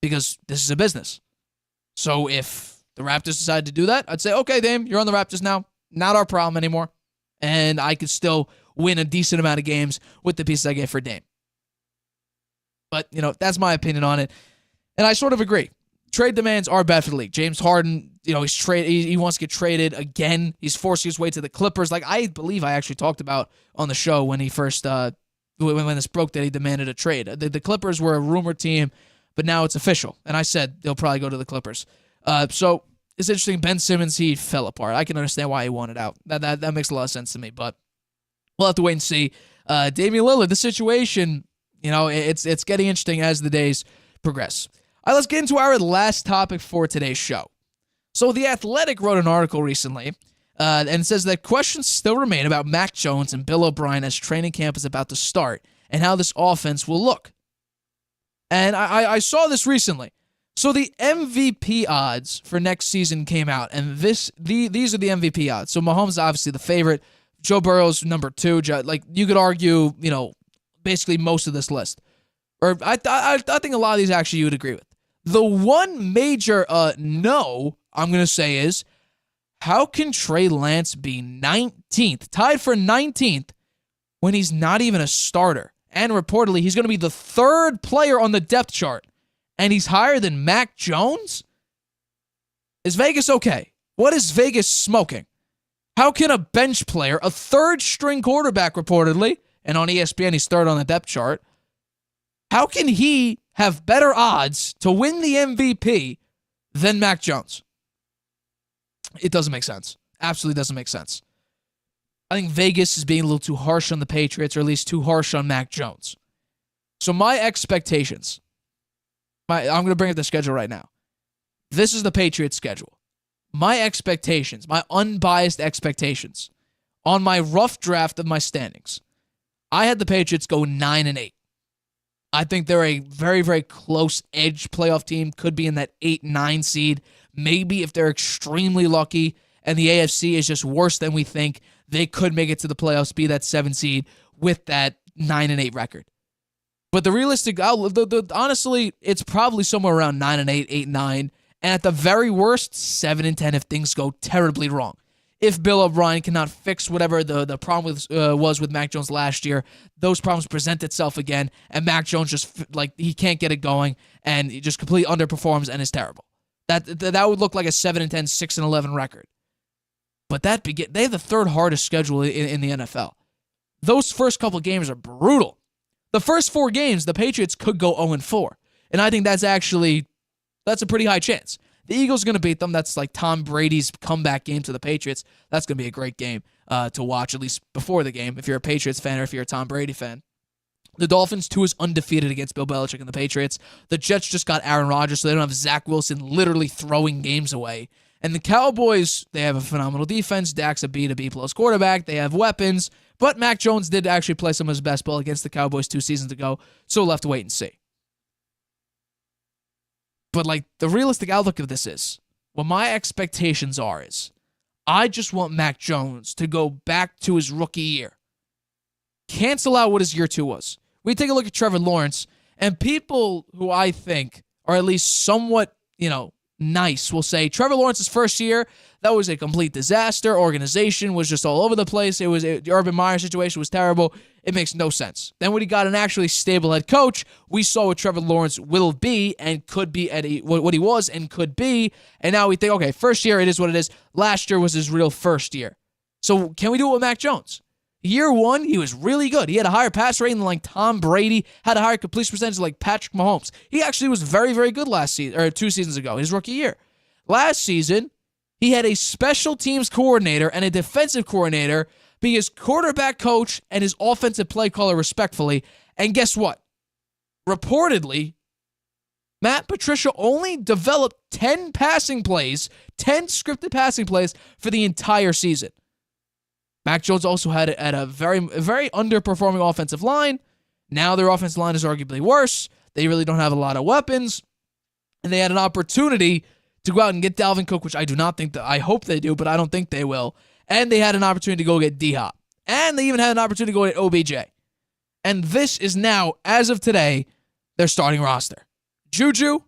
Because this is a business. So if the Raptors decide to do that, I'd say, okay, Dame, you're on the Raptors now. Not our problem anymore. And I could still win a decent amount of games with the pieces I get for Dame. But, that's my opinion on it. And I sort of agree. Trade demands are bad for the league. James Harden, he wants to get traded again. He's forcing his way to the Clippers. Like I believe I actually talked about on the show when he first, when this broke, that he demanded a trade. The Clippers were a rumored team, but now it's official. And I said they'll probably go to the Clippers. So it's interesting. Ben Simmons, he fell apart. I can understand why he wanted out. That makes a lot of sense to me, but we'll have to wait and see. Damian Lillard, the situation, it's getting interesting as the days progress. All right, let's get into our last topic for today's show. So The Athletic wrote an article recently, and it says that questions still remain about Mac Jones and Bill O'Brien as training camp is about to start and how this offense will look. And I saw this recently. So the MVP odds for next season came out, and these are the MVP odds. So Mahomes is obviously the favorite. Joe Burrow's number 2. Like you could argue, basically most of this list. Or I think a lot of these actually you would agree with. The one major no I'm going to say is, how can Trey Lance be 19th, tied for 19th, when he's not even a starter? And reportedly, he's going to be the 3rd player on the depth chart, and he's higher than Mac Jones? Is Vegas okay? What is Vegas smoking? How can a bench player, a 3rd-string quarterback reportedly, and on ESPN he's 3rd on the depth chart, how can he have better odds to win the MVP than Mac Jones? It doesn't make sense. Absolutely doesn't make sense. I think Vegas is being a little too harsh on the Patriots, or at least too harsh on Mac Jones. So my expectations, I'm going to bring up the schedule right now. This is the Patriots schedule. My expectations, my unbiased expectations, on my rough draft of my standings, I had the Patriots go 9-8. I think they're a very, very close edge playoff team. Could be in that 8-9 seed. Maybe if they're extremely lucky and the AFC is just worse than we think, they could make it to the playoffs, be that 7 seed with that 9-8 record. But the realistic, honestly, it's probably somewhere around 9-8, 8-9, and at the very worst, 7-10 if things go terribly wrong. If Bill O'Brien cannot fix whatever the problem was with Mac Jones last year, those problems present itself again, and Mac Jones just, he can't get it going, and he just completely underperforms and is terrible. That would look like a 7-10, 6-11 record. But they have the 3rd hardest schedule in the NFL. Those first couple games are brutal. The first 4 games, the Patriots could go 0-4, and I think that's a pretty high chance. The Eagles are going to beat them. That's like Tom Brady's comeback game to the Patriots. That's going to be a great game to watch, at least before the game, if you're a Patriots fan or if you're a Tom Brady fan. The Dolphins, too, is undefeated against Bill Belichick and the Patriots. The Jets just got Aaron Rodgers, so they don't have Zach Wilson literally throwing games away. And the Cowboys, they have a phenomenal defense. Dak's a B to B+ quarterback. They have weapons. But Mac Jones did actually play some of his best ball against the Cowboys 2 seasons ago, so we'll have to wait and see. But the realistic outlook of this is, what my expectations is, I just want Mac Jones to go back to his rookie year. Cancel out what his year 2 was. We take a look at Trevor Lawrence, and people who I think are at least somewhat, nice will say Trevor Lawrence's first year, that was a complete disaster. Organization was just all over the place. The Urban Meyer situation was terrible. It makes no sense. Then when he got an actually stable head coach, we saw what Trevor Lawrence will be and could be what he was and could be. And now we think, okay, first year, it is what it is. Last year was his real first year. So can we do it with Mac Jones? Year 1, he was really good. He had a higher pass rating than Tom Brady, had a higher completion percentage like Patrick Mahomes. He actually was very, very good last season, or 2 seasons ago, his rookie year. Last season, he had a special teams coordinator and a defensive coordinator be his quarterback coach and his offensive play caller respectfully. And guess what? Reportedly, Matt Patricia only developed 10 passing plays, 10 scripted passing plays for the entire season. Mac Jones also had a very, very underperforming offensive line. Now their offensive line is arguably worse. They really don't have a lot of weapons, and they had an opportunity to go out and get Dalvin Cook, which I do not think that, I hope they do, but I don't think they will. And they had an opportunity to go get D-Hop. And they even had an opportunity to go get OBJ. And this is now, as of today, their starting roster. Juju,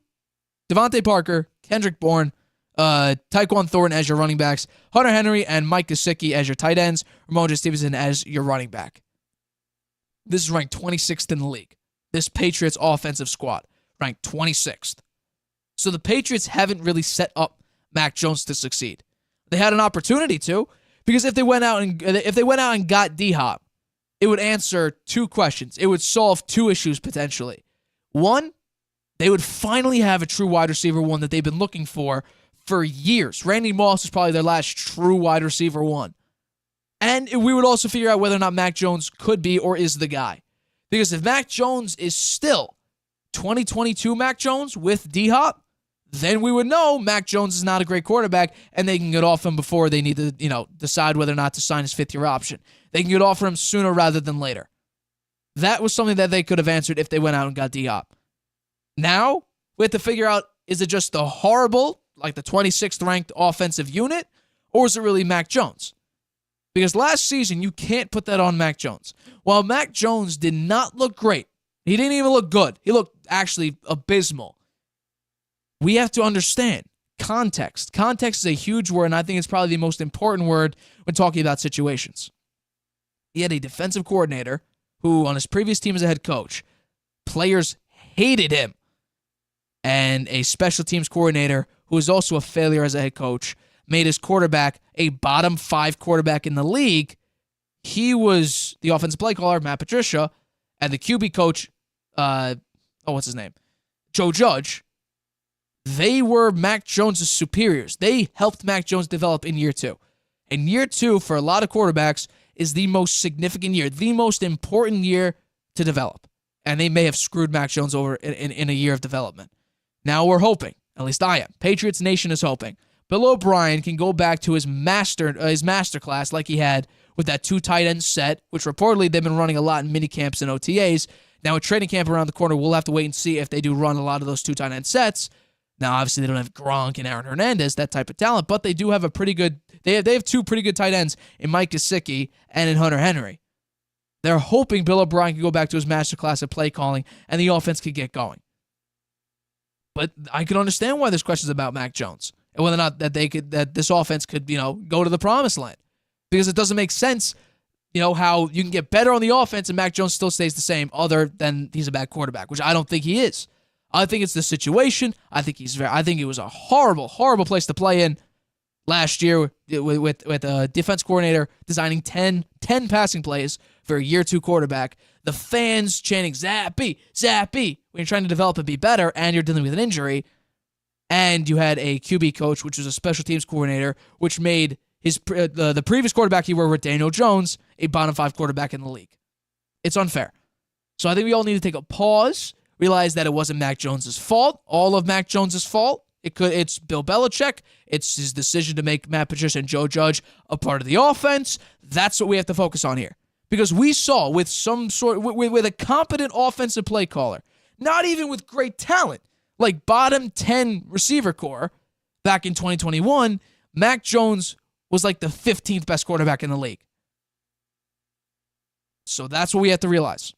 Devontae Parker, Kendrick Bourne, Tyquan Thornton as your running backs, Hunter Henry and Mike Gesicki as your tight ends, Ramon Stevenson as your running back. This is ranked 26th in the league. This Patriots offensive squad ranked 26th. So the Patriots haven't really set up Mac Jones to succeed. They had an opportunity to, because if they went out and got D-Hop, it would answer two questions. It would solve two issues potentially. One, they would finally have a true wide receiver one that they've been looking for years. Randy Moss is probably their last true wide receiver one. And we would also figure out whether or not Mac Jones could be or is the guy. Because if Mac Jones is still 2022 Mac Jones with D-Hop, then we would know Mac Jones is not a great quarterback and they can get off him before they need to, decide whether or not to sign his fifth-year option. They can get off him sooner rather than later. That was something that they could have answered if they went out and got D-Hop. Now, we have to figure out, is it just the horrible, like the 26th ranked offensive unit, or is it really Mac Jones? Because last season, you can't put that on Mac Jones. While Mac Jones did not look great, he didn't even look good. He looked actually abysmal. We have to understand context. Context is a huge word, and I think it's probably the most important word when talking about situations. He had a defensive coordinator who, on his previous team as a head coach, players hated him. And a special teams coordinator who was also a failure as a head coach made his quarterback a bottom 5 quarterback in the league. He was the offensive play caller, Matt Patricia, and the QB coach, what's his name? Joe Judge. They were Mac Jones' superiors. They helped Mac Jones develop in year 2. And year 2, for a lot of quarterbacks, is the most significant year, the most important year to develop. And they may have screwed Mac Jones over in a year of development. Now we're hoping, at least I am, Patriots Nation is hoping, Bill O'Brien can go back to his master class like he had with that 2 tight end set, which reportedly they've been running a lot in mini camps and OTAs. Now with training camp around the corner, we'll have to wait and see if they do run a lot of those 2 tight end sets. Now, obviously, they don't have Gronk and Aaron Hernandez, that type of talent, but they do have a pretty good. They have 2 pretty good tight ends in Mike Gesicki and in Hunter Henry. They're hoping Bill O'Brien can go back to his masterclass of play calling and the offense could get going. But I can understand why there's questions about Mac Jones and whether or not that this offense could go to the promised land, because it doesn't make sense. How you can get better on the offense and Mac Jones still stays the same, other than he's a bad quarterback, which I don't think he is. I think it's the situation. I think it was a horrible, horrible place to play in last year with a defense coordinator designing 10 passing plays for a year 2 quarterback. The fans chanting Zappy, Zappy when you're trying to develop and be better, and you're dealing with an injury. And you had a QB coach, which was a special teams coordinator, which made the previous quarterback he were with Daniel Jones a bottom 5 quarterback in the league. It's unfair. So I think we all need to take a pause. Realize that it wasn't Mac Jones' fault, all of Mac Jones' fault. It's Bill Belichick. It's his decision to make Matt Patricia and Joe Judge a part of the offense. That's what we have to focus on here. Because we saw with with a competent offensive play caller, not even with great talent, like bottom 10 receiver core back in 2021, Mac Jones was like the 15th best quarterback in the league. So that's what we have to realize.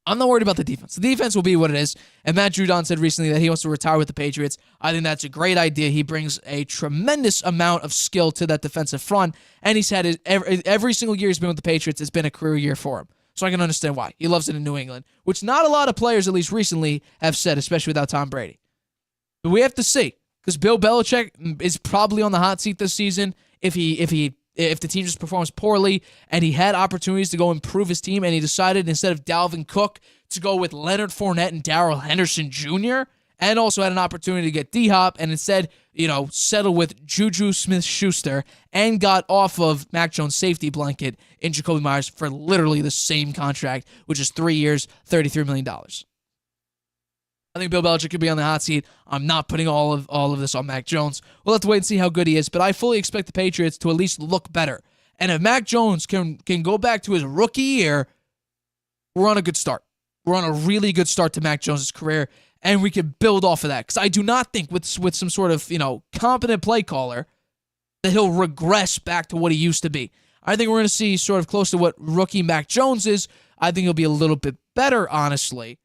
I'm not worried about the defense. The defense will be what it is. And Matt Judon said recently that he wants to retire with the Patriots. I think that's a great idea. He brings a tremendous amount of skill to that defensive front. And he's had every single year he's been with the Patriots, it's been a career year for him. So I can understand why. He loves it in New England, which not a lot of players, at least recently, have said, especially without Tom Brady. But we have to see, because Bill Belichick is probably on the hot seat this season if the team just performs poorly, and he had opportunities to go improve his team, and he decided instead of Dalvin Cook to go with Leonard Fournette and Darrell Henderson Jr., and also had an opportunity to get D-Hop, and instead, settle with Juju Smith-Schuster, and got off of Mac Jones' safety blanket in Jacoby Myers for literally the same contract, which is 3 years, $33 million. I think Bill Belichick could be on the hot seat. I'm not putting all of this on Mac Jones. We'll have to wait and see how good he is, but I fully expect the Patriots to at least look better. And if Mac Jones can go back to his rookie year, we're on a good start. we're on a really good start to Mac Jones' career, and we can build off of that. Because I do not think with some sort of, competent play caller that he'll regress back to what he used to be. I think we're going to see sort of close to what rookie Mac Jones is. I think he'll be a little bit better, honestly.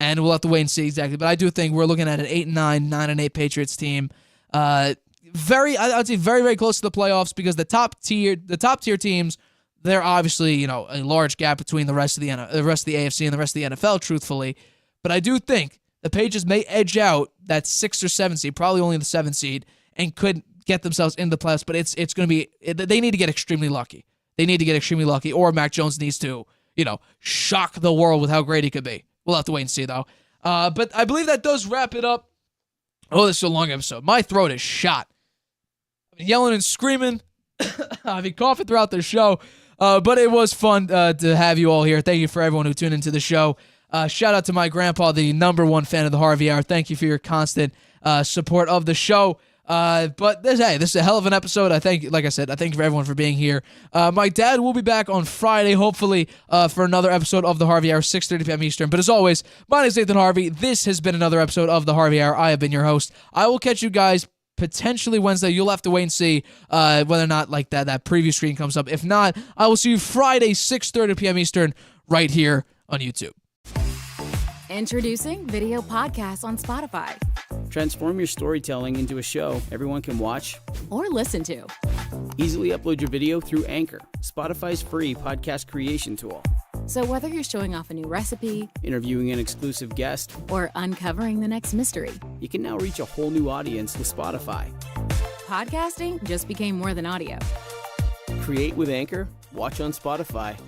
And we'll have to wait and see exactly. But I do think we're looking at an 8-9, 9-8 Patriots team. I would say very, very close to the playoffs because the top tier teams, they're obviously, a large gap between the rest of the AFC and the rest of the NFL, truthfully. But I do think the Patriots may edge out that 6 or 7 seed, probably only the 7 seed, and could get themselves into the playoffs. But it's going to be, they need to get extremely lucky. They need to get extremely lucky, or Mac Jones needs to, shock the world with how great he could be. We'll have to wait and see, though. But I believe that does wrap it up. Oh, this is a long episode. My throat is shot. I've been yelling and screaming. I've been coughing throughout the show. But it was fun to have you all here. Thank you for everyone who tuned into the show. Shout out to my grandpa, the #1 fan of the Harvey Hour. Thank you for your constant support of the show. But this is a hell of an episode. I thank you for everyone for being here. My dad will be back on Friday, hopefully, for another episode of the Harvey Hour, 6:30 p.m. Eastern. But as always, my name is Nathan Harvey. This has been another episode of the Harvey Hour. I have been your host. I will catch you guys potentially Wednesday. You'll have to wait and see whether or not that preview screen comes up. If not, I will see you Friday, 6:30 p.m. Eastern, right here on YouTube. Introducing video podcasts on Spotify. Transform your storytelling into a show everyone can watch Or listen to. Easily upload your video through Anchor, Spotify's free podcast creation tool. So whether you're showing off a new recipe, Interviewing an exclusive guest, or uncovering the next mystery, you can now reach a whole new audience with Spotify. podcasting just became more than audio. Create with Anchor, watch on Spotify.